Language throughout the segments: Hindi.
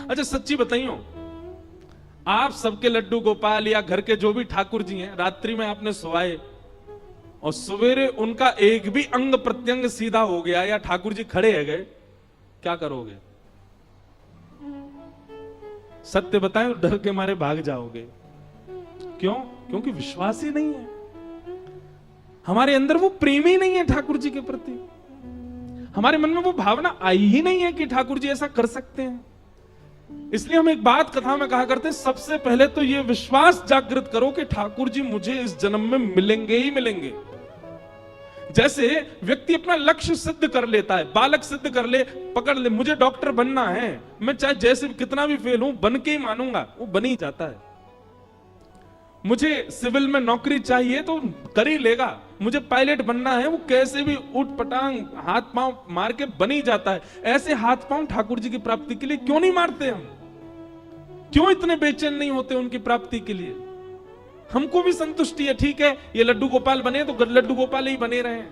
अच्छा सच्ची बताइयो, आप सबके लड्डू गोपाल या घर के जो भी ठाकुर जी हैं, रात्रि में आपने सोए और सवेरे उनका एक भी अंग प्रत्यंग सीधा हो गया या ठाकुर जी खड़े है गए, क्या करोगे? सत्य बताएं, डर के मारे भाग जाओगे। क्यों? क्योंकि विश्वास ही नहीं है, हमारे अंदर वो प्रेम ही नहीं है ठाकुर जी के प्रति, हमारे मन में वो भावना आई ही नहीं है कि ठाकुर जी ऐसा कर सकते हैं। इसलिए हम एक बात कथा में कहा करते हैं, सबसे पहले तो ये विश्वास जागृत करो कि ठाकुर जी मुझे इस जन्म में मिलेंगे ही मिलेंगे। जैसे व्यक्ति अपना लक्ष्य सिद्ध कर लेता है, बालक सिद्ध कर ले, पकड़ ले, मुझे डॉक्टर बनना है, मैं चाहे जैसे कितना भी फेल हूं बन के ही मानूंगा, वो बन ही जाता है। मुझे सिविल में नौकरी चाहिए तो कर ही लेगा, मुझे पायलट बनना है, वो कैसे भी उठ पटांग हाथ पांव मार के बन ही जाता है। ऐसे हाथ पांव ठाकुर जी की प्राप्ति के लिए क्यों नहीं मारते हम? क्यों इतने बेचैन नहीं होते उनकी प्राप्ति के लिए? हमको भी संतुष्टि है, ठीक है ये लड्डू गोपाल बने तो लड्डू गोपाल ही बने रहे।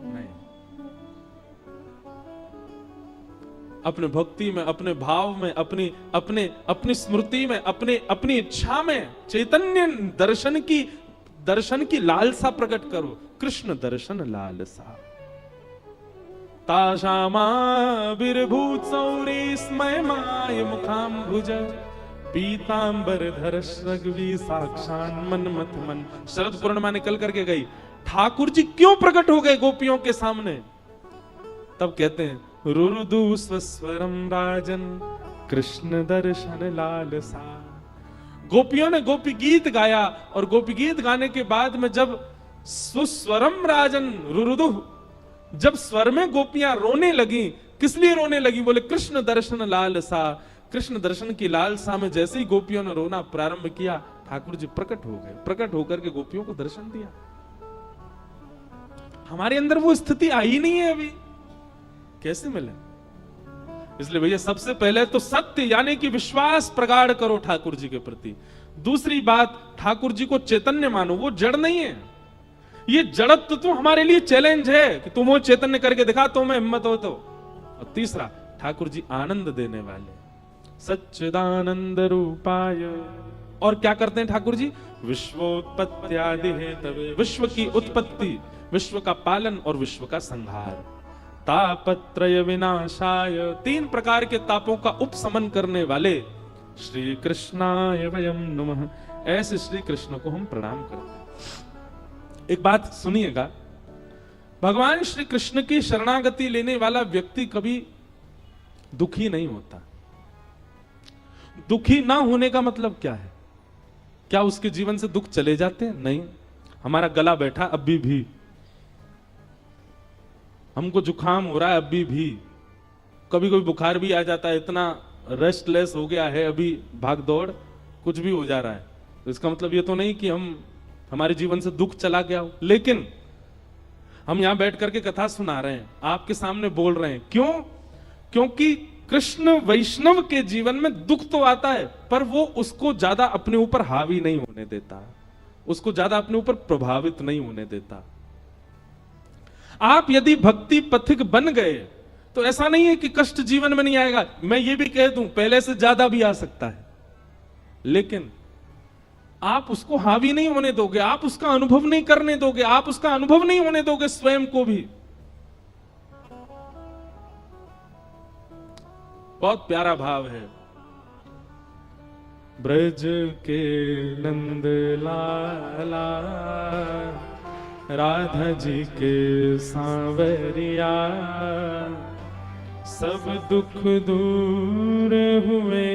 नहीं, अपने भक्ति में, अपने भाव में, अपनी स्मृति में, अपनी इच्छा में चैतन्य दर्शन की लालसा प्रकट करो। कृष्ण दर्शन लालसा ताशामा विरभूत सौरी स्मय माय मुखाम्बुज पीतांबर धर रघुवी साक्षान मनमथ मन। शरद पूर्णिमा निकल करके गई, ठाकुर जी क्यों प्रकट हो गए गोपियों के सामने? तब कहते हैं रुरुदु स्वस्वरम राजन कृष्ण दर्शन लालसा। गोपियों ने गोपी गीत गाया और गोपी गीत गाने के बाद में जब सुस्वरम राजन रुरुदु, जब स्वर में गोपियां रोने लगी, किस लिए रोने लगी? बोले कृष्ण दर्शन लालसा। कृष्ण दर्शन की लालसा में जैसे ही गोपियों ने रोना प्रारंभ किया, ठाकुर जी प्रकट हो गए, प्रकट होकर के गोपियों को दर्शन दिया। हमारे अंदर वो स्थिति आई नहीं है अभी, कैसे मिले? इसलिए भैया सबसे पहले तो सत्य यानी कि विश्वास प्रगाढ़ करो ठाकुर जी के प्रति। दूसरी बात, ठाकुर जी को चैतन्य मानो, वो जड़ नहीं है। ये जड़त्व तो हमारे लिए चैलेंज है कि तुम वो चैतन्य करके दिखा, तो मैं हिम्मत हो तो। और तीसरा, ठाकुर जी आनंद देने वाले, सच्चिदानंद रूपाय। और क्या करते हैं ठाकुर जी? विश्वोत्पत्त्यादि हेतवे, विश्व की उत्पत्ति, विश्व का पालन और विश्व का संहार। तापत्रय विनाशाय, 3 प्रकार के तापों का उपशमन करने वाले श्री कृष्णाय वयम नमः। ऐसे श्री कृष्ण को हम प्रणाम करते हैं। एक बात सुनिएगा, भगवान श्री कृष्ण की शरणागति लेने वाला व्यक्ति कभी दुखी नहीं होता। दुखी ना होने का मतलब क्या है? क्या उसके जीवन से दुख चले जाते हैं? नहीं। हमारा गला बैठा अभी भी, हमको जुकाम हो रहा है अभी भी, कभी कभी बुखार भी आ जाता है, इतना रेस्टलेस हो गया है अभी, भाग दौड़ कुछ भी हो जा रहा है। तो इसका मतलब ये तो नहीं कि हमारे जीवन से दुख चला गया हो। लेकिन हम यहां बैठ करके कथा सुना रहे हैं, आपके सामने बोल रहे हैं, क्यों? क्योंकि कृष्ण वैष्णव के जीवन में दुख तो आता है, पर वो उसको ज्यादा अपने ऊपर हावी नहीं होने देता, उसको ज्यादा अपने ऊपर प्रभावित नहीं होने देता। आप यदि भक्ति पथिक बन गए तो ऐसा नहीं है कि कष्ट जीवन में नहीं आएगा। मैं ये भी कह दूं, पहले से ज्यादा भी आ सकता है, लेकिन आप उसको हावी नहीं होने दोगे, आप उसका अनुभव नहीं करने दोगे, आप उसका अनुभव नहीं होने दोगे स्वयं को भी। बहुत प्यारा भाव है, ब्रज के नंद लाला राधा जी के सांवरिया, सब दुख दूर हुए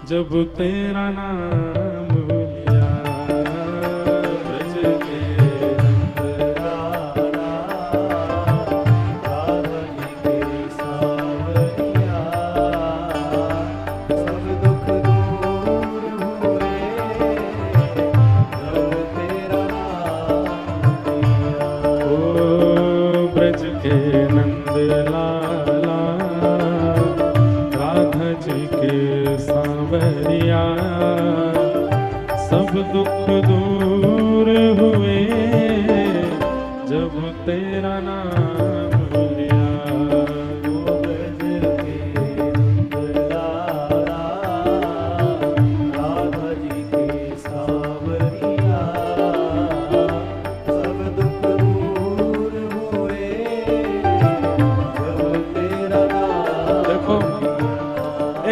जब तेरा नाम लिया। ब्रज के नंद लाला राधा जी के सांवरिया, सब दुख दूर हुए जब तेरा ब्रज के नंद लाला राधा जी के सांवरिया, सब दुख दूर हुए जब तेरा नाम लिया।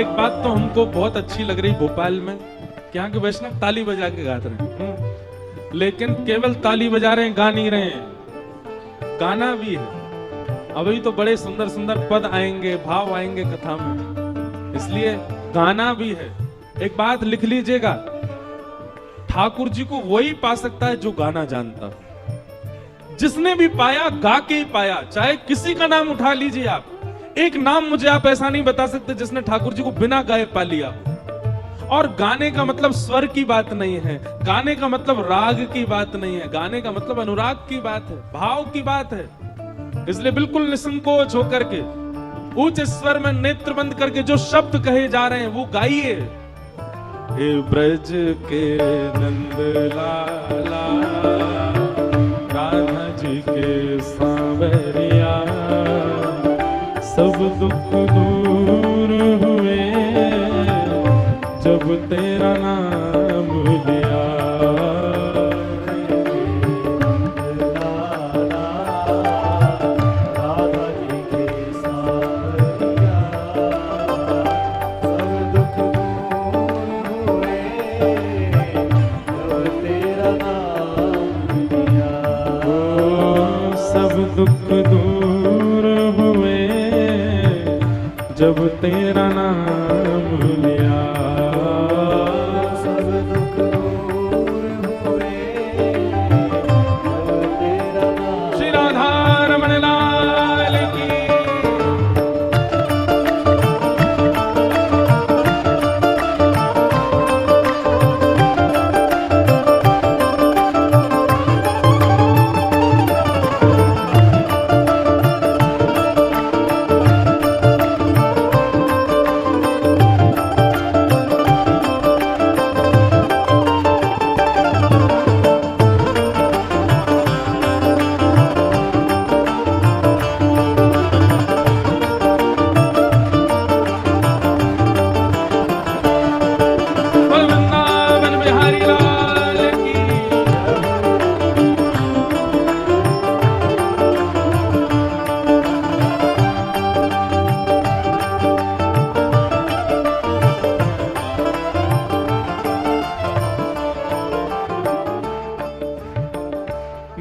एक बात तो हमको बहुत अच्छी लग रही भोपाल में, कि यहाँ के वैष्णव ताली बजा के गा रहे हैं, लेकिन केवल ताली बजा रहे हैं, गा नहीं रहे हैं, गाना भी है। अभी तो बड़े सुंदर सुंदर पद आएंगे, भाव आएंगे कथा में, इसलिए गाना भी है। एक बात लिख लीजिएगा, ठाकुर जी को वही पा सकता है जो गाना जानता है। जिसने भी पाया गा के ही पाया, चाहे किसी का नाम उठा लीजिए आप, एक नाम मुझे आप ऐसा नहीं बता सकते जिसने ठाकुर जी को बिना गाए पा लिया। और गाने का मतलब स्वर की बात नहीं है, गाने का मतलब राग की बात नहीं है, गाने का मतलब अनुराग की बात है, भाव की बात है। इसलिए बिल्कुल निसंकोच होकर के उच्च स्वर में नेत्र बंद करके जो शब्द कहे जा रहे हैं वो गाइए। हे ब्रज के नंद लाला, राधा जी के सांवरिया, सब दुख दूर हुए जब तेरा नाम लिया। दुख दूर हुए जब तेरा नाम लिया। सब दुख दूर हुए जब तेरा नाम। श्री राधा रमण लाल की।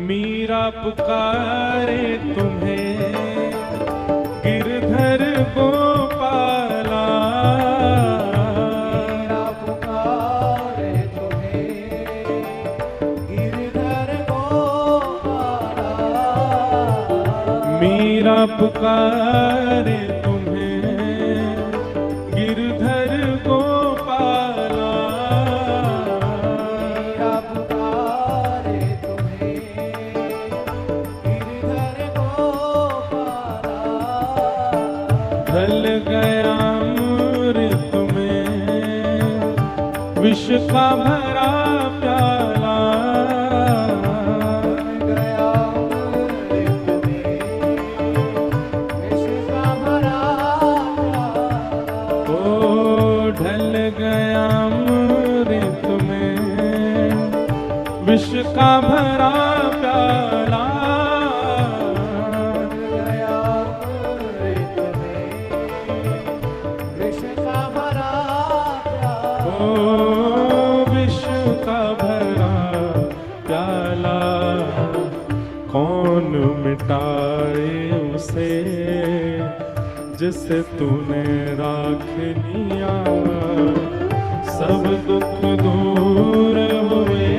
मीरा पुकारे तुम्हें गिरधर गोपाला, मीरा पुकारे तुम्हें गिरधर गोपाला, मीरा पुकारे तुम्हें गिरधर गोपाला, मीरा पुकारे ढल गया अमृत में विष का भरा प्याला, गया अमृत में विष का भरा प्याला। ओ ढल गया अमृत में विष का भरा प्याला, कौन मिटाए उसे जिसे तूने राख लिया। सब दुख दूर हुए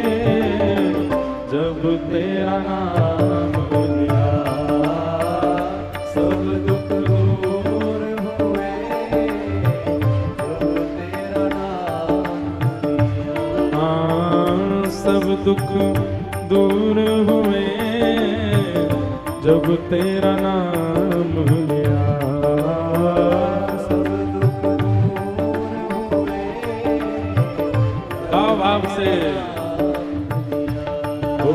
जब तेरा नाम लिया। सब दुख दूर हुए जब तेरा नाम लिया। हाँ, सब दुख दूर हुए जब तेरा नाम लिया। सब दुख दूर हुए भाव से। ओ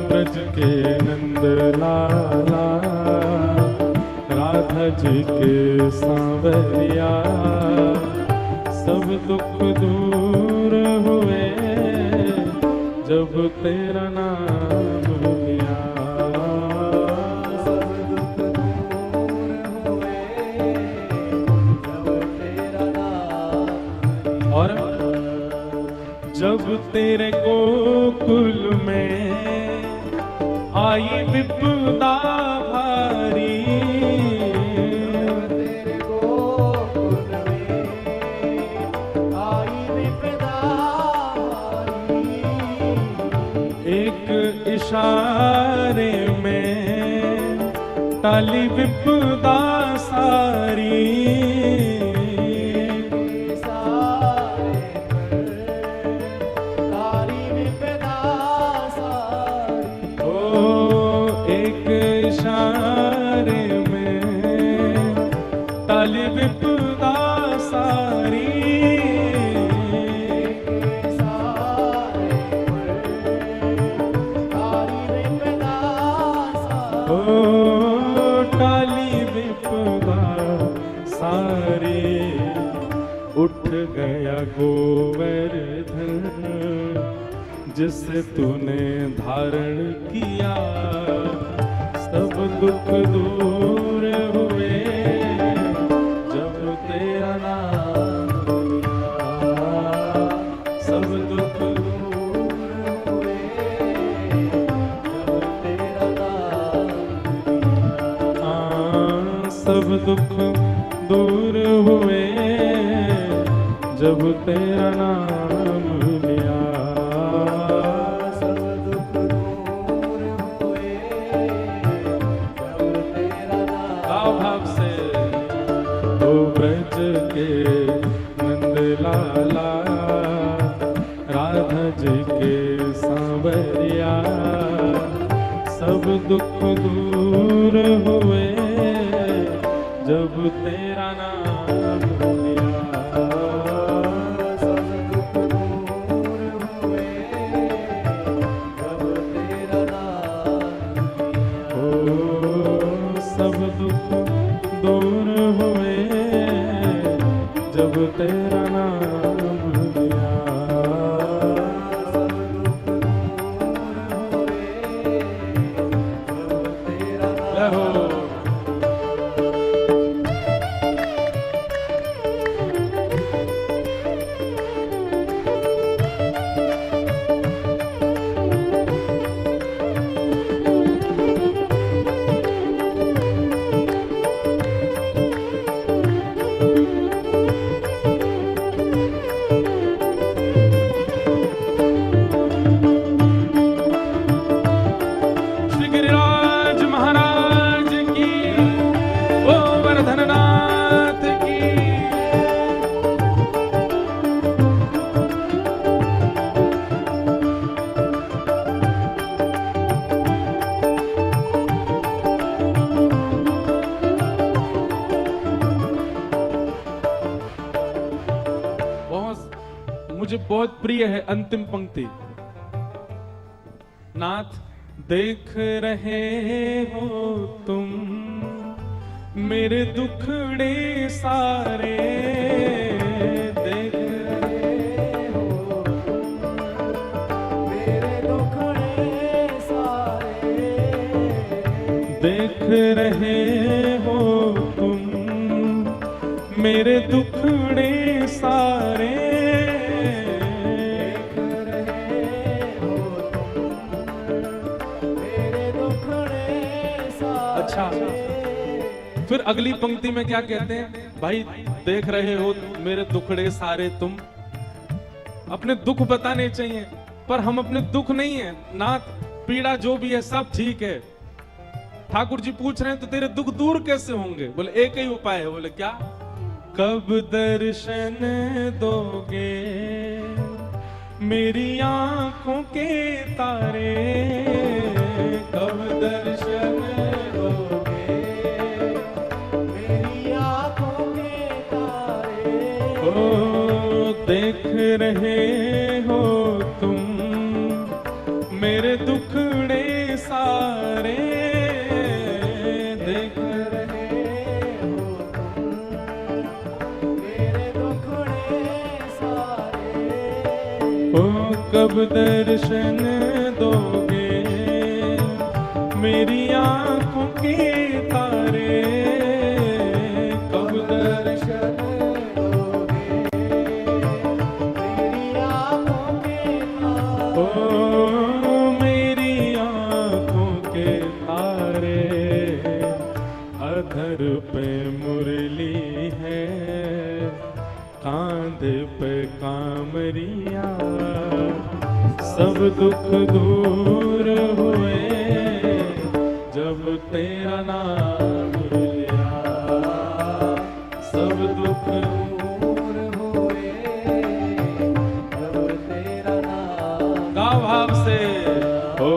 ब्रज के नंद लाला, राधा जी के सांवरिया, सब दुख दूर हुए जब तेरा नाम लिया। सब दुख दूर हुए जब तेरा तेरे गोकुल में आई विपदा भारी, तेरे गोकुल में आई विपदा भारी, एक इशारे में टाली विपदा सारी, टाली विपदा सारी, ओ टाली विपदा सारी। उठ गया गोवर्धन जिसे तूने धारण किया, सब दुख दूर हुए जब तेरा नाम लिया, सब दुख दूर हुए जब तेरा नाम लिया, सब दुख दूर हुए जब तेरा नाम लिया, सब दुख दूर हुए जब तेरा नाम। भाव से ओ ब्रज के नंद लाला, राधा जी के सांवरिया, सब दुख दूर हुए जब तेरा नाम लिया, सब दुख दूर हुए जब तेरा नाम लिया, ओ सब दुख दूर हुए जब तेरा नाम लिया, सब दुख दूर हुए जब तेरा नाम। मुझे बहुत प्रिय है अंतिम पंक्ति। नाथ देख रहे हो तुम मेरे दुखड़े सारे, देख रहे हो मेरे दुखड़े सारे, देख रहे हो तुम मेरे दुखड़े सारे, अच्छा फिर अगली पंक्ति में क्या कहते हैं? भाई देख रहे हो मेरे दुखड़े सारे तुम। अपने दुख बताने चाहिए, पर हम अपने दुख नहीं है नाथ, पीड़ा जो भी है सब ठीक है। ठाकुर जी पूछ रहे हैं तो तेरे दुख दूर कैसे होंगे? बोले एक ही उपाय है। बोले क्या? कब दर्शन दोगे मेरी आंखों के तारे, कब दर्शन दोगे मेरी आंखों के तारे, ओ देख रहे हो तुम मेरे दुखड़े सारे, देख रहे हो तुम मेरे दुखड़े सारे, ओ कब दर्शन दोगे मेरी आंखों के तारे, कब दर्शन दोगे मेरी आंखों के घर पे मुरली है, कांधे पे कामरिया, सब दुख दूर हुए जब तेरा नाम लिया, सब दुख दूर हुए जब तेरा नाम। गाओ भाव से। ओ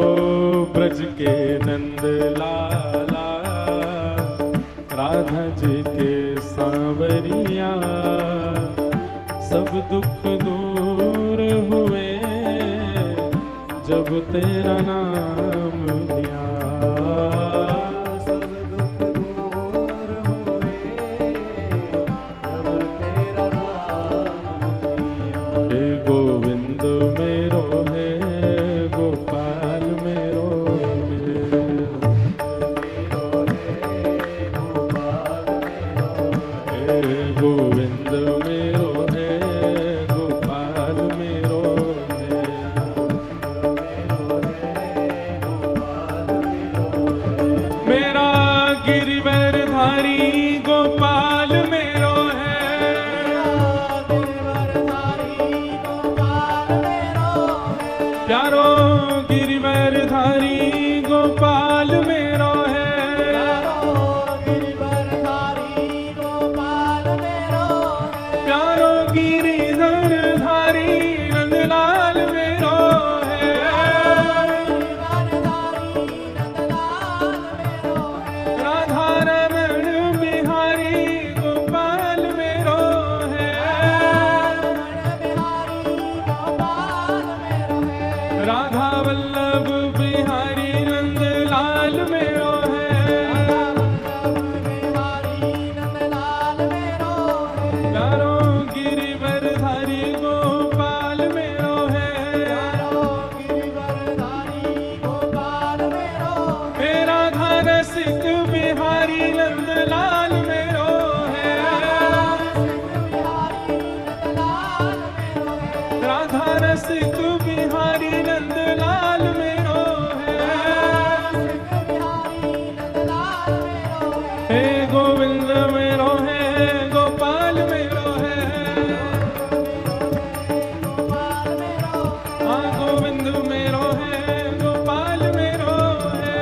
ब्रज के नंद लाला, राधा जी के सांवरिया, सब दुख दूर हुए जब तेरा नाम लिया, सब दुख दूर हुए जब तेरा नाम लिया। हे गोविंद मेरो है, गोपाल मेरो है, हे गोविंद मेरो है, गोपाल मेरो है, मेरा गिरिवरधारी गोपाल मेरो है, प्यारो गिरिवरधारी गोपाल मेरो है, प्यारो गिरिधरधारी नंदलाल मेरो है, राधा रमण बिहारी गोपाल मेरो है, राधा वल्लभ बिहारी नंदलाल मेरो है, प्यारो गिरिवरधारी गोपाल मेरो है, मेरा रसिक बिहारी नंदलाल मेरो है, राधा रसिक बिहारी नंदलाल मेरो है, हे गोविंद मेरो है, गोपाल मेरो है, हाँ गोविंद मेरो है, गोपाल मेरो है,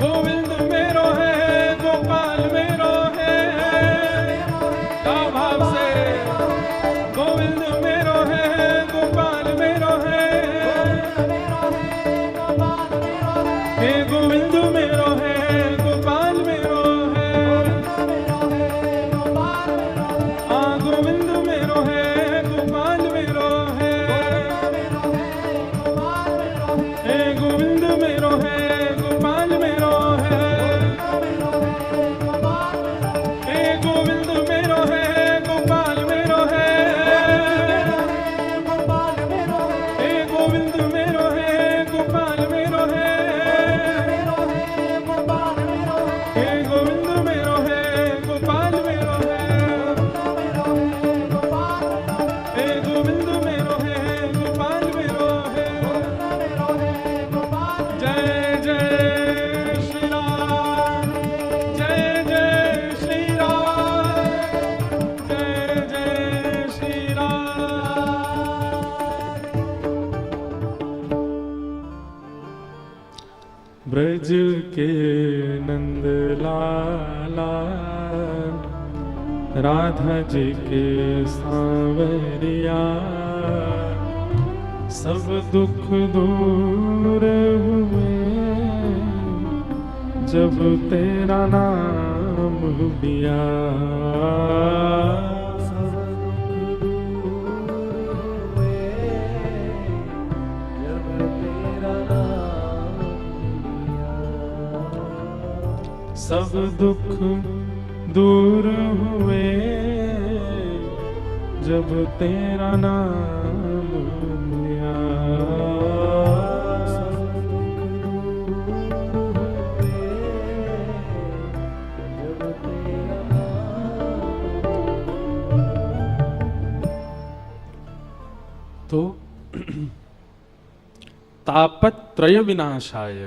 गोविंद मेरो है, गोपाल मेरो है, गाओ भाव से। गोविंद मेरो है, गोपाल मेरो है, हे गोविंद मेरो है, गोपाल मेरो है, हाँ गोविंद मेरो है, गोपाल मेरो है, हे गोविंद मेरो है, गोपाल मेरो है, हे गोविंद मेरो है, गोपाल मेरो है, हे गोविंद मेरो है, गोपाल मेरो है, हे गोविंद मेरो है, गोपाल मेरो है, हे गोविंद मेरो है, गोपाल मेरो है, जय जय श्री राम, जय जय श्री राम, जय जय श्री राम। ब्रज के नंद लाला, राधा जी के सांवरिया, सब दुख दूर हुए जब तेरा नाम लिया, सब दुख दूर हुए जब तेरा नाम लिया। सब दुख दूर हुए जब तेरा नाम लिया, तो तापत्रय विनाशाय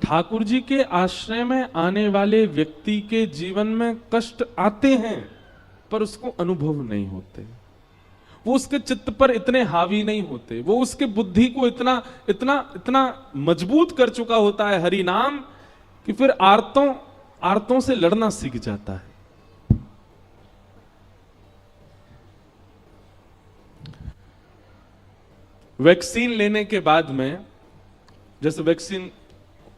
ठाकुर जी के आश्रय में आने वाले व्यक्ति के जीवन में कष्ट आते हैं पर उसको अनुभव नहीं होते, वो उसके चित्त पर इतने हावी नहीं होते, वो उसके बुद्धि को इतना इतना इतना मजबूत कर चुका होता है हरि नाम कि फिर आर्तों से लड़ना सीख जाता है। वैक्सीन लेने के बाद में, जैसे वैक्सीन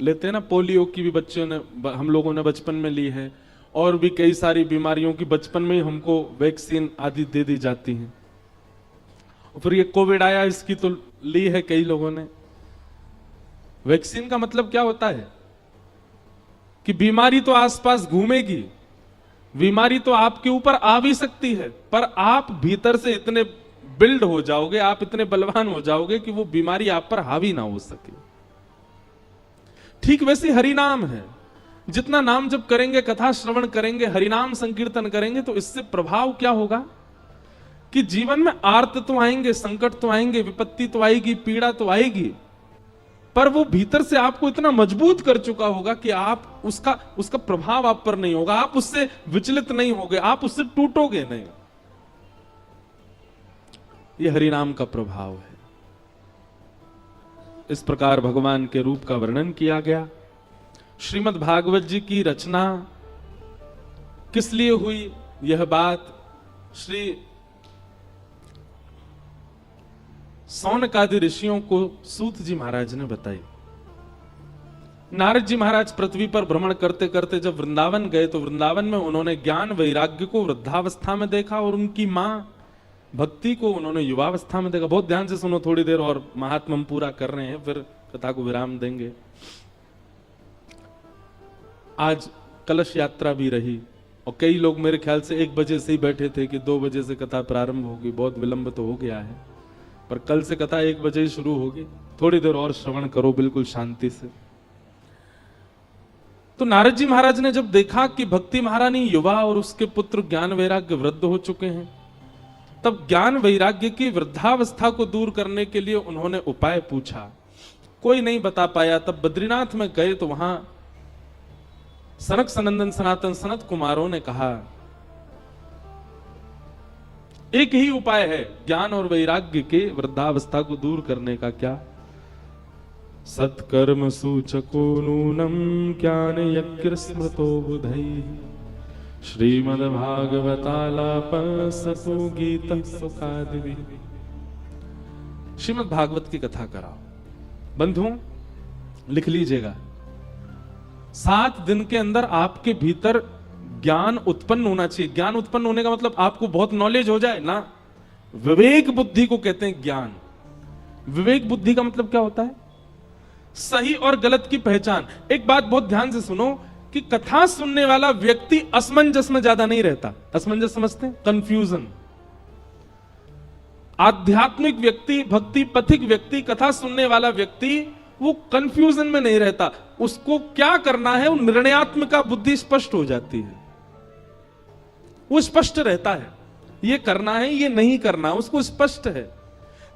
लेते हैं ना, पोलियो की भी बच्चों ने, हम लोगों ने बचपन में ली है, और भी कई सारी बीमारियों की बचपन में ही हमको वैक्सीन आदि दे दी जाती हैं। फिर ये कोविड आया, इसकी तो ली है कई लोगों ने। वैक्सीन का मतलब क्या होता है कि बीमारी तो आसपास घूमेगी, बीमारी तो आपके ऊपर आ भी सकती है, पर आप भीतर से इतने बिल्ड हो जाओगे, आप इतने बलवान हो जाओगे कि वो बीमारी आप पर हावी ना हो सके। ठीक वैसे हरि नाम है, जितना नाम जब करेंगे, कथा श्रवण करेंगे, हरिनाम संकीर्तन करेंगे, तो इससे प्रभाव क्या होगा कि जीवन में आर्त तो आएंगे, संकट तो आएंगे, विपत्ति तो आएगी, पीड़ा तो आएगी, पर वो भीतर से आपको इतना मजबूत कर चुका होगा कि आप उसका प्रभाव आप पर नहीं होगा, आप उससे विचलित नहीं होगे, आप उससे टूटोगे नहीं। ये हरिनाम का प्रभाव है। इस प्रकार भगवान के रूप का वर्णन किया गया। श्रीमद् भागवत जी की रचना किस लिए हुई, यह बात श्री सौनकादि ऋषियों को सूत जी महाराज ने बताई। नारद जी महाराज पृथ्वी पर भ्रमण करते करते जब वृंदावन गए, तो वृंदावन में उन्होंने ज्ञान वैराग्य को वृद्धावस्था में देखा और उनकी मां भक्ति को उन्होंने युवावस्था में देखा। बहुत ध्यान से सुनो, थोड़ी देर और महात्मा हम पूरा कर रहे हैं, फिर कथा को विराम देंगे। आज कलश यात्रा भी रही और कई लोग मेरे ख्याल से 1 बजे से ही बैठे थे कि 2 बजे से कथा प्रारंभ होगी। बहुत विलंब तो हो गया है, पर कल से कथा 1 बजे ही शुरू होगी। थोड़ी देर और श्रवण करो बिल्कुल शांति से। तो नारद जी महाराज ने जब देखा कि भक्ति महारानी युवा और उसके पुत्र ज्ञान वैराग्य वृद्ध हो चुके हैं, तब ज्ञान वैराग्य की वृद्धावस्था को दूर करने के लिए उन्होंने उपाय पूछा। कोई नहीं बता पाया। तब बद्रीनाथ में गए तो वहां सनक सनंदन सनातन सनत कुमारों ने कहा, एक ही उपाय है ज्ञान और वैराग्य के वृद्धावस्था को दूर करने का। क्या? सत्कर्म सूचको नूनम ज्ञान यज्ञ स्मृतो बुधई श्रीमद्भागवतालाप सतो गीत सुखादिवी। श्रीमद् भागवत की कथा कराओ। बंधुओं, लिख लीजिएगा, 7 दिन के अंदर आपके भीतर ज्ञान उत्पन्न होना चाहिए। ज्ञान उत्पन्न होने का मतलब आपको बहुत नॉलेज हो जाए ना। विवेक बुद्धि को कहते हैं ज्ञान। विवेक बुद्धि का मतलब क्या होता है? सही और गलत की पहचान। एक बात बहुत ध्यान से सुनो कि कथा सुनने वाला व्यक्ति असमंजस में ज्यादा नहीं रहता। असमंजस समझते हैं? कंफ्यूजन। आध्यात्मिक व्यक्ति, भक्ति पथिक व्यक्ति, कथा सुनने वाला व्यक्ति वो कंफ्यूजन में नहीं रहता। उसको क्या करना है, वो निर्णयात्मक बुद्धि स्पष्ट हो जाती है। वो स्पष्ट रहता है, ये करना है, ये नहीं करना, उसको स्पष्ट है।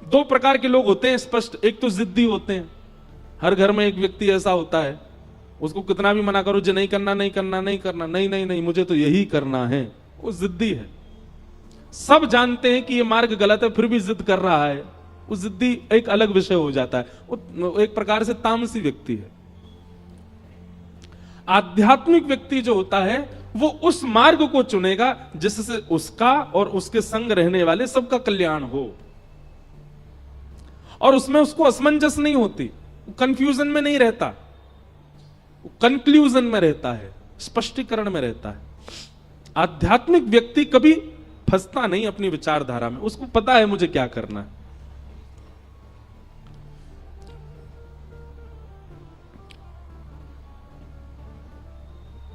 2 प्रकार के लोग होते हैं स्पष्ट। एक तो जिद्दी होते हैं। हर घर में एक व्यक्ति ऐसा होता है, उसको कितना भी मना करो, जो नहीं करना नहीं करना नहीं करना, नहीं नहीं नहीं मुझे तो यही करना है। वो जिद्दी है। सब जानते हैं कि ये मार्ग गलत है, फिर भी जिद कर रहा है। वो जिद्दी एक अलग विषय हो जाता है। वो एक प्रकार से तामसी व्यक्ति है। आध्यात्मिक व्यक्ति जो होता है वो उस मार्ग को चुनेगा जिससे उसका और उसके संग रहने वाले सबका कल्याण हो, और उसमें उसको असमंजस नहीं होती, कंफ्यूजन में नहीं रहता, कंक्लूजन में रहता है, स्पष्टीकरण में रहता है। आध्यात्मिक व्यक्ति कभी फंसता नहीं अपनी विचारधारा में। उसको पता है मुझे क्या करना है।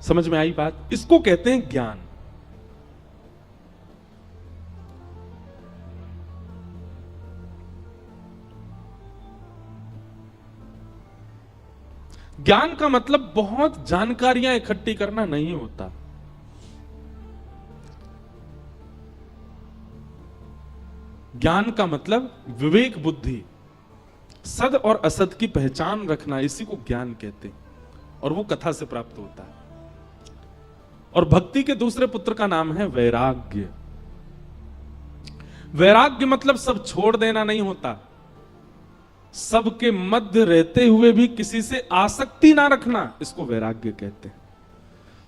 समझ में आई बात? इसको कहते हैं ज्ञान। ज्ञान का मतलब बहुत जानकारियां इकट्ठी करना नहीं होता। ज्ञान का मतलब विवेक बुद्धि, सद और असद की पहचान रखना, इसी को ज्ञान कहते हैं। और वो कथा से प्राप्त होता है। और भक्ति के दूसरे पुत्र का नाम है वैराग्य। वैराग्य मतलब सब छोड़ देना नहीं होता, सबके मध्य रहते हुए भी किसी से आसक्ति ना रखना, इसको वैराग्य कहते हैं।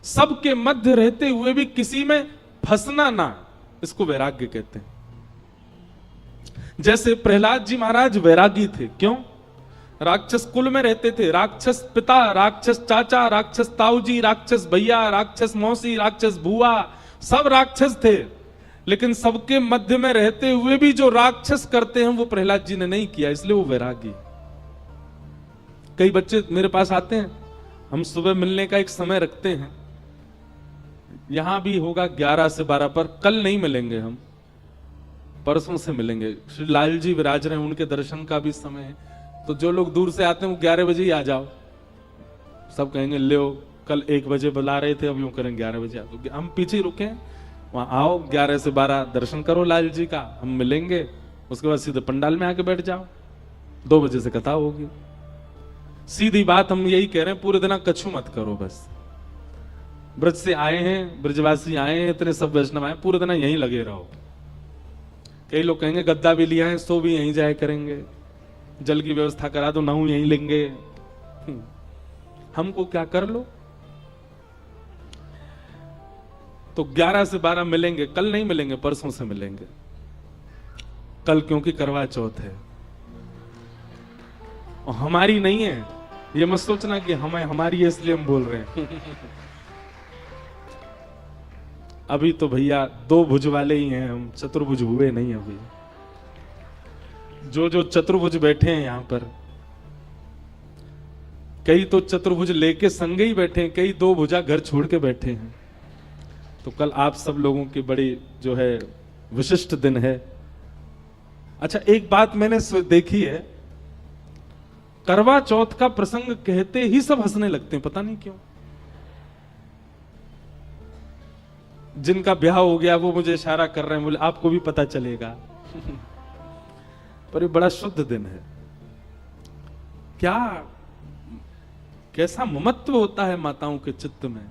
सबके मध्य रहते हुए भी किसी में फंसना ना, इसको वैराग्य कहते हैं। जैसे प्रहलाद जी महाराज वैरागी थे, क्यों? राक्षस कुल में रहते थे, राक्षस पिता, राक्षस चाचा, राक्षस ताऊजी, राक्षस भैया, राक्षस मौसी, राक्षस बुआ, सब राक्षस थे, लेकिन सबके मध्य में रहते हुए भी जो राक्षस करते हैं वो प्रहलाद जी ने नहीं किया, इसलिए वो वैरागी। कई बच्चे मेरे पास आते हैं, हम सुबह मिलने का एक समय रखते हैं, यहां भी होगा 11 से 12 पर, कल नहीं मिलेंगे हम, परसों से मिलेंगे। श्री लाल जी विराज रहे हैं, उनके दर्शन का भी समय है, तो जो लोग दूर से आते हैं वो 11 बजे ही आ जाओ। सब कहेंगे ले कल 1 बजे बुला रहे थे, अब यूं करें 11 बजे आ जाओ। हम पीछे रुके, वहां आओ 11 से 12 दर्शन करो लाल जी का, हम मिलेंगे, उसके बाद सीधे पंडाल में आके बैठ जाओ, 2 बजे से कथा होगी। सीधी बात हम यही कह रहे हैं, पूरे दिन कछु मत करो, बस ब्रज से आए हैं, ब्रजवासी आए हैं, इतने सब वैष्णव आए, पूरे दिन यहीं लगे रहो। कई लोग कहेंगे गद्दा भी लिया है, सो भी यहीं जाए करेंगे, जल की व्यवस्था करा दो, नाऊ यहीं लेंगे, हमको क्या कर लो। तो 11 से 12 मिलेंगे, कल नहीं मिलेंगे, परसों से मिलेंगे। कल क्योंकि करवा चौथ है और हमारी नहीं है, ये मत सोचना कि हमें हमारी है इसलिए हम बोल रहे हैं। अभी तो भैया 2 भुज वाले ही हैं हम, चतुर्भुज हुए नहीं अभी। जो चतुर्भुज बैठे हैं यहां पर, कई तो चतुर्भुज लेके संग ही बैठे हैं, कई 2 भुजा घर छोड़ के बैठे हैं। तो कल आप सब लोगों की बड़ी जो है विशिष्ट दिन है। अच्छा, एक बात मैंने देखी है, करवा चौथ का प्रसंग कहते ही सब हंसने लगते हैं, पता नहीं क्यों। जिनका ब्याह हो गया वो मुझे इशारा कर रहे हैं, बोले आपको भी पता चलेगा। पर ये बड़ा शुद्ध दिन है। क्या कैसा ममत्व होता है माताओं के चित्त में।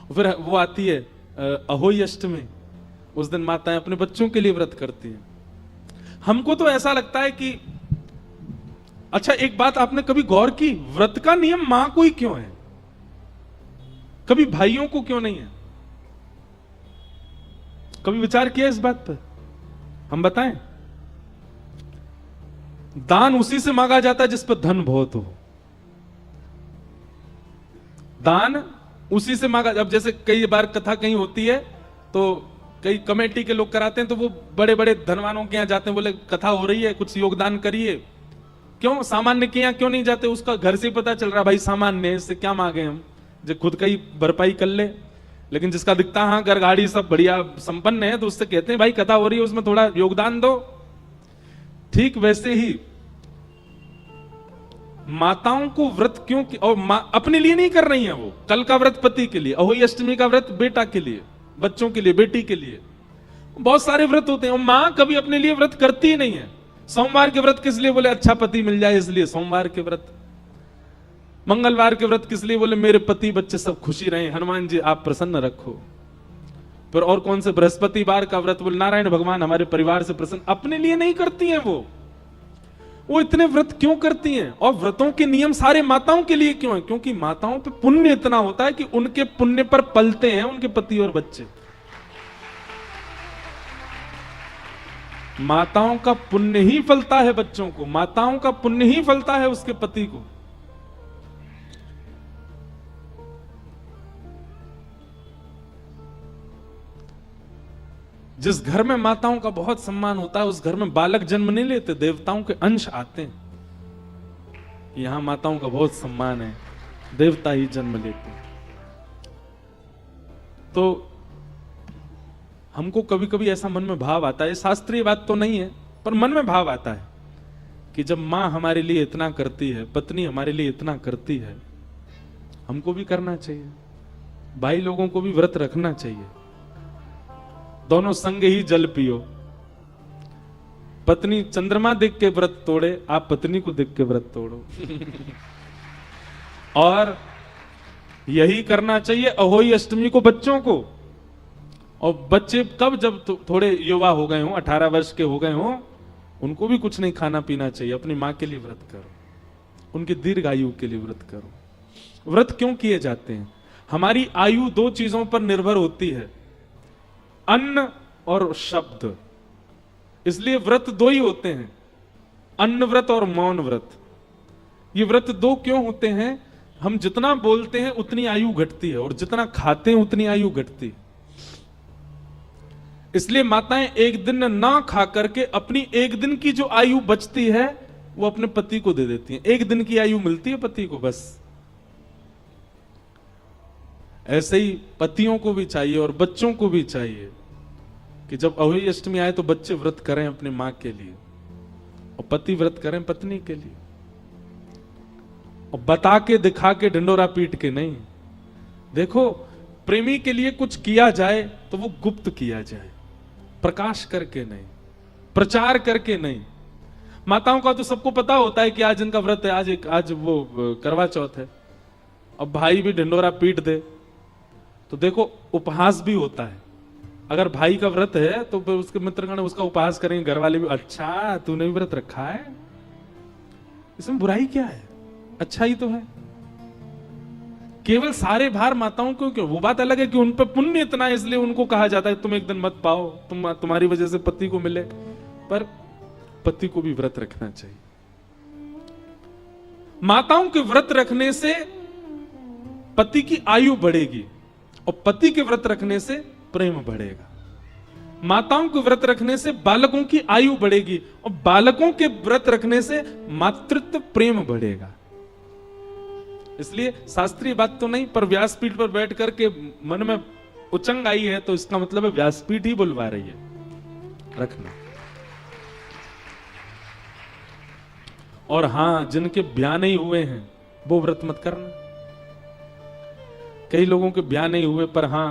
फिर वो आती है अहोई अष्टमी, उस दिन माताएं अपने बच्चों के लिए व्रत करती हैं। हमको तो ऐसा लगता है कि अच्छा, एक बात आपने कभी गौर की, व्रत का नियम मां को ही क्यों है, कभी भाइयों को क्यों नहीं है? कभी विचार किया इस बात पर? हम बताएं, दान उसी से मांगा जाता है जिस पर धन बहुत हो। दान उसी से मांगा, अब जैसे कई बार कथा कहीं होती है तो कई कमेटी के लोग कराते हैं, तो वो बड़े बड़े धनवानों के यहां जाते हैं, बोले कथा हो रही है कुछ योगदान करिए। क्यों सामान्य के यहां क्यों नहीं जाते? उसका घर से पता चल रहा भाई सामान्य है, इससे क्या मांगे हम, जो खुद का ही भरपाई कर ले। लेकिन जिसका दिखता हाँ घर गाड़ी सब बढ़िया संपन्न है, तो उससे कहते हैं भाई कथा हो रही है उसमें थोड़ा योगदान दो। ठीक वैसे ही माताओं को व्रत क्यों और अपने लिए नहीं कर रही है, वो कल का व्रत पति के लिए, अहोई अष्टमी का व्रत बेटा के लिए, बच्चों के लिए, बेटी के लिए, बहुत सारे व्रत होते हैं। और मां कभी अपने लिए व्रत करती ही नहीं है। सोमवार के व्रत किस लिए? बोले अच्छा पति मिल जाए इसलिए सोमवार के व्रत। मंगलवार के व्रत किस लिए? बोले मेरे पति बच्चे सब खुशी रहे, हनुमान जी आप प्रसन्न रखो। फिर और कौन से? बृहस्पतिवार का व्रत, बोले नारायण भगवान हमारे परिवार से प्रसन्न। अपने लिए नहीं करती हैं वो इतने व्रत क्यों करती हैं? और व्रतों के नियम सारे माताओं के लिए क्यों है? क्योंकि माताओं पे पुण्य इतना होता है कि उनके पुण्य पर पलते हैं उनके पति और बच्चे। माताओं का पुण्य ही फलता है बच्चों को, माताओं का पुण्य ही फलता है उसके पति को। जिस घर में माताओं का बहुत सम्मान होता है उस घर में बालक जन्म नहीं लेते, देवताओं के अंश आते हैं। यहां माताओं का बहुत सम्मान है, देवता ही जन्म लेते हैं। तो हमको कभी कभी ऐसा मन में भाव आता है, शास्त्रीय बात तो नहीं है पर मन में भाव आता है कि जब मां हमारे लिए इतना करती है, पत्नी हमारे लिए इतना करती है, हमको भी करना चाहिए। भाई लोगों को भी व्रत रखना चाहिए। दोनों संग ही जल पियो। पत्नी चंद्रमा देख के व्रत तोड़े, आप पत्नी को देख के व्रत तोड़ो। और यही करना चाहिए अहोई अष्टमी को बच्चों को। और बच्चे कब, जब थोड़े युवा हो गए हों, 18 वर्ष के हो गए हों, उनको भी कुछ नहीं खाना पीना चाहिए। अपनी मां के लिए व्रत करो, उनकी दीर्घ आयु के लिए व्रत करो। व्रत क्यों किए जाते हैं? हमारी आयु दो चीजों पर निर्भर होती है, अन्न और शब्द। इसलिए व्रत दो ही होते हैं, अन्न व्रत और मौन व्रत। ये व्रत दो क्यों होते हैं? हम जितना बोलते हैं उतनी आयु घटती है, और जितना खाते हैं उतनी आयु घटती है। इसलिए माताएं एक दिन ना खा करके अपनी एक दिन की जो आयु बचती है वो अपने पति को दे देती हैं। एक दिन की आयु मिलती है पति को बस। ऐसे ही पतियों को भी चाहिए और बच्चों को भी चाहिए कि जब अहोई अष्टमी आए तो बच्चे व्रत करें अपनी मां के लिए, और पति व्रत करें पत्नी के लिए। और बता के दिखा के ढिंडोरा पीट के नहीं। देखो, प्रेमी के लिए कुछ किया जाए तो वो गुप्त किया जाए, प्रकाश करके नहीं, प्रचार करके नहीं। माताओं का तो सबको पता होता है कि आज इनका व्रत है, आज वो करवा चौथ है। अब भाई भी ढिंडोरा पीट दे तो देखो उपहास भी होता है। अगर भाई का व्रत है तो फिर उसके मित्रगण उसका उपहास करेंगे, घर वाले भी, अच्छा तूने भी व्रत रखा है, इसमें बुराई क्या है, अच्छा ही तो है। केवल सारे भार माताओं को क्यों? वो बात अलग है कि उन पर पुण्य इतना है इसलिए उनको कहा जाता है तुम एक दिन मत पाओ, तुम्हारी वजह से पति को मिले, पर पति को भी व्रत रखना चाहिए। माताओं के व्रत रखने से पति की आयु बढ़ेगी, और पति के व्रत रखने से प्रेम बढ़ेगा। माताओं के व्रत रखने से बालकों की आयु बढ़ेगी, और बालकों के व्रत रखने से मातृत्व प्रेम बढ़ेगा। इसलिए शास्त्रीय बात तो नहीं, पर व्यासपीठ पर बैठ करके मन में उचंग आई है तो इसका मतलब है व्यासपीठ ही बुलवा रही है, रखना। और हां, जिनके ब्याह नहीं हुए हैं वो व्रत मत करना। कई लोगों के ब्याह नहीं हुए पर हां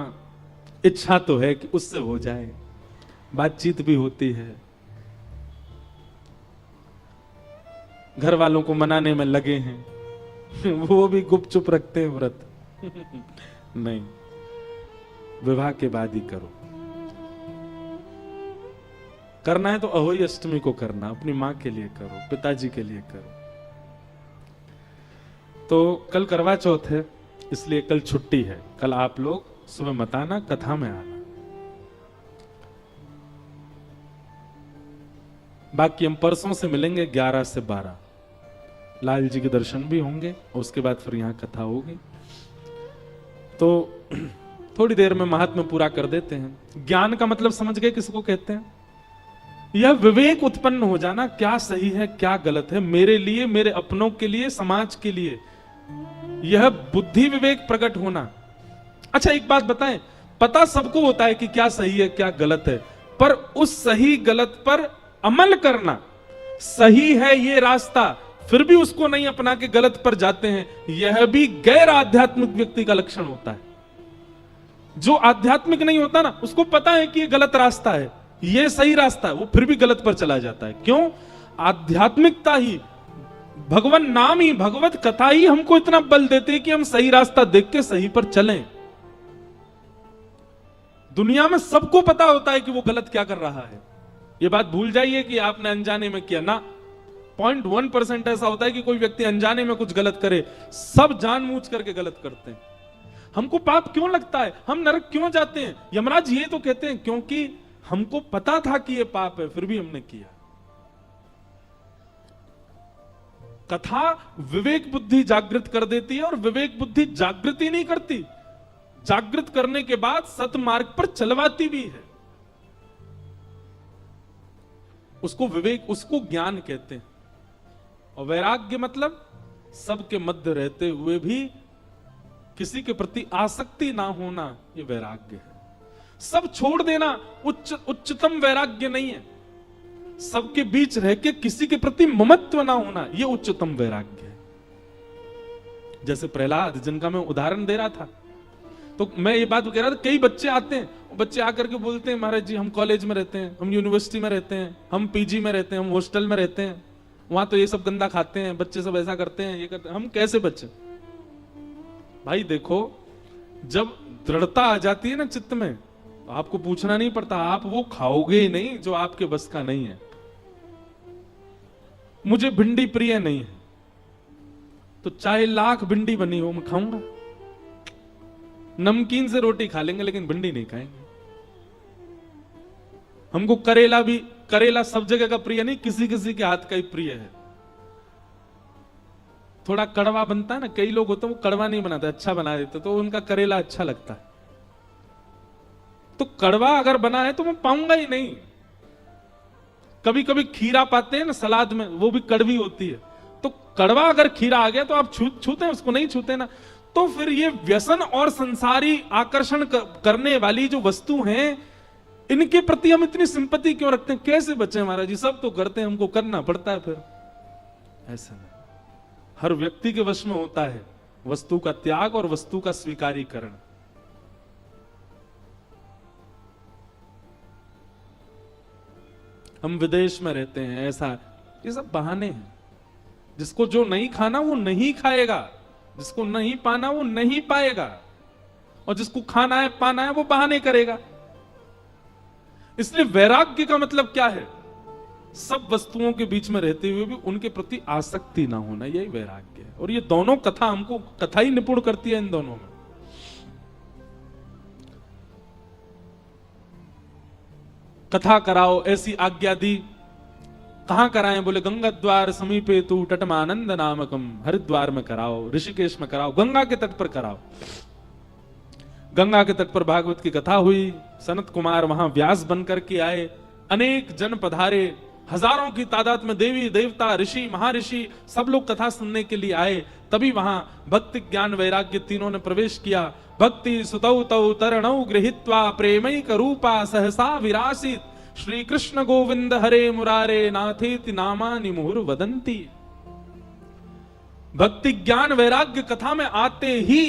इच्छा तो है कि उससे हो जाए, बातचीत भी होती है, घर वालों को मनाने में लगे हैं, वो भी गुपचुप रखते हैं व्रत। नहीं, विवाह के बाद ही करो। करना है तो अहोई अष्टमी को करना, अपनी मां के लिए करो, पिताजी के लिए करो। तो कल करवा चौथ है, इसलिए कल छुट्टी है। कल आप लोग सुबह मत आना, कथा में आना। बाकी हम परसों से मिलेंगे 11 से 12। लाल जी के दर्शन भी होंगे और उसके बाद फिर यहां कथा होगी। तो थोड़ी देर में महात्म्य पूरा कर देते हैं। ज्ञान का मतलब समझ गए किसको कहते हैं? यह विवेक उत्पन्न हो जाना, क्या सही है क्या गलत है, मेरे लिए, मेरे अपनों के लिए, समाज के लिए, यह बुद्धि विवेक प्रकट होना। अच्छा एक बात बताएं, पता सबको होता है कि क्या सही है क्या गलत है, पर उस सही गलत पर अमल करना, सही है ये रास्ता फिर भी उसको नहीं अपना के गलत पर जाते हैं, यह भी गैर आध्यात्मिक व्यक्ति का लक्षण होता है। जो आध्यात्मिक नहीं होता ना, उसको पता है कि ये गलत रास्ता है, ये सही रास्ता है, वो फिर भी गलत पर चला जाता है। क्यों? आध्यात्मिकता ही, भगवान नाम ही, भगवत कथा ही हमको इतना बल देते हैं कि हम सही रास्ता देख के सही पर चलें। दुनिया में सबको पता होता है कि वो गलत क्या कर रहा है। ये बात भूल जाइए कि आपने अनजाने में किया ना। 0.1% ऐसा होता है कि कोई व्यक्ति अनजाने में कुछ गलत करे, सब जानबूझ करके गलत करते हैं। हमको पाप क्यों लगता है, हम नरक क्यों जाते हैं? यमराज ये तो कहते हैं क्योंकि हमको पता था कि ये पाप है फिर भी हमने किया। कथा विवेक बुद्धि जागृत कर देती है, और विवेक बुद्धि जागृति नहीं करती, जागृत करने के बाद सतमार्ग पर चलवाती भी है। उसको विवेक, उसको ज्ञान कहते हैं। और वैराग्य मतलब सबके मध्य रहते हुए भी किसी के प्रति आसक्ति ना होना, ये वैराग्य है। सब छोड़ देना उच्चतम वैराग्य नहीं है। सबके बीच रह के किसी के प्रति ममत्व ना होना, ये उच्चतम वैराग्य है। जैसे प्रहलाद, जिनका मैं उदाहरण दे रहा था, तो मैं ये बात कह रहा था, कई बच्चे आते हैं, बच्चे आकर के बोलते हैं महाराज जी हम कॉलेज में रहते हैं, हम यूनिवर्सिटी में रहते हैं, हम पीजी में रहते हैं, हम हॉस्टल में रहते हैं, वहां तो ये सब गंदा खाते हैं, बच्चे सब ऐसा करते हैं, ये करते हैं, हम कैसे बच्चे? भाई देखो, जब दृढ़ता आ जाती है ना चित्त में, तो आपको पूछना नहीं पड़ता, आप वो खाओगे ही नहीं जो आपके बस का नहीं है। मुझे भिंडी प्रिय नहीं है, तो चाहे लाख भिंडी बनी हो मैं खाऊंगा। नमकीन से रोटी खा लेंगे लेकिन भिंडी नहीं खाएंगे। हमको करेला सब जगह का प्रिय नहीं, किसी किसी के हाथ का ही प्रिय है। थोड़ा कड़वा बनता है ना, कई लोग होते हैं वो कड़वा नहीं बनाते, अच्छा बना देते, तो उनका करेला अच्छा लगता है। तो कड़वा अगर बना है तो मैं पाऊंगा ही नहीं। कभी कभी खीरा पाते हैं ना सलाद में, वो भी कड़वी होती है। तो कड़वा अगर खीरा आ गया तो आप छूते हैं उसको, नहीं छूते ना। तो फिर ये व्यसन और संसारी आकर्षण करने वाली जो वस्तु हैं, इनके प्रति हम इतनी सिंपैथी क्यों रखते हैं? कैसे बचे महाराज जी, सब तो करते हैं, हमको करना पड़ता है। फिर ऐसा नहीं, हर व्यक्ति के वश में होता है वस्तु का त्याग और वस्तु का स्वीकारीकरण। हम विदेश में रहते हैं, ऐसा, ये सब बहाने हैं। जिसको जो नहीं खाना वो नहीं खाएगा, जिसको नहीं पाना वो नहीं पाएगा, और जिसको खाना है पाना है वो बहाने करेगा। इसलिए वैराग्य का मतलब क्या है? सब वस्तुओं के बीच में रहते हुए भी उनके प्रति आसक्ति ना होना, यही वैराग्य है। और ये दोनों कथा हमको, कथा ही निपुण करती है इन दोनों में। कथा कराओ ऐसी आज्ञा दी। कहां कराएं? बोले गंगा द्वार समीपे तू तटमानंद नामकम, हरिद्वार में कराओ, ऋषिकेश में कराओ, गंगा के तट पर कराओ। गंगा के तट पर भागवत की कथा हुई, सनत कुमार वहां व्यास बनकर के आए, अनेक जन पधारे, हजारों की तादाद में देवी देवता ऋषि महर्षि सब लोग कथा सुनने के लिए आए। तभी वहां भक्ति ज्ञान वैराग्य तीनों ने प्रवेश किया। भक्ति सुतौ तौ तरणौ गृहीत्वा प्रेमैक रूपा सहसा विरासित, श्री कृष्ण गोविंद हरे मुरारे नाथेति नामानि मुहुर वदंती। भक्ति ज्ञान वैराग्य कथा में आते ही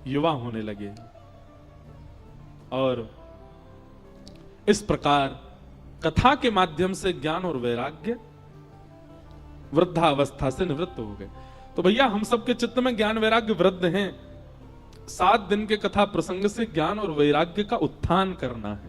युवा होने लगे, और इस प्रकार कथा के माध्यम से ज्ञान और वैराग्य वृद्धावस्था से निवृत्त हो गए। तो भैया हम सबके चित्त में ज्ञान वैराग्य वृद्ध हैं। 7 दिन के कथा प्रसंग से ज्ञान और वैराग्य का उत्थान करना है।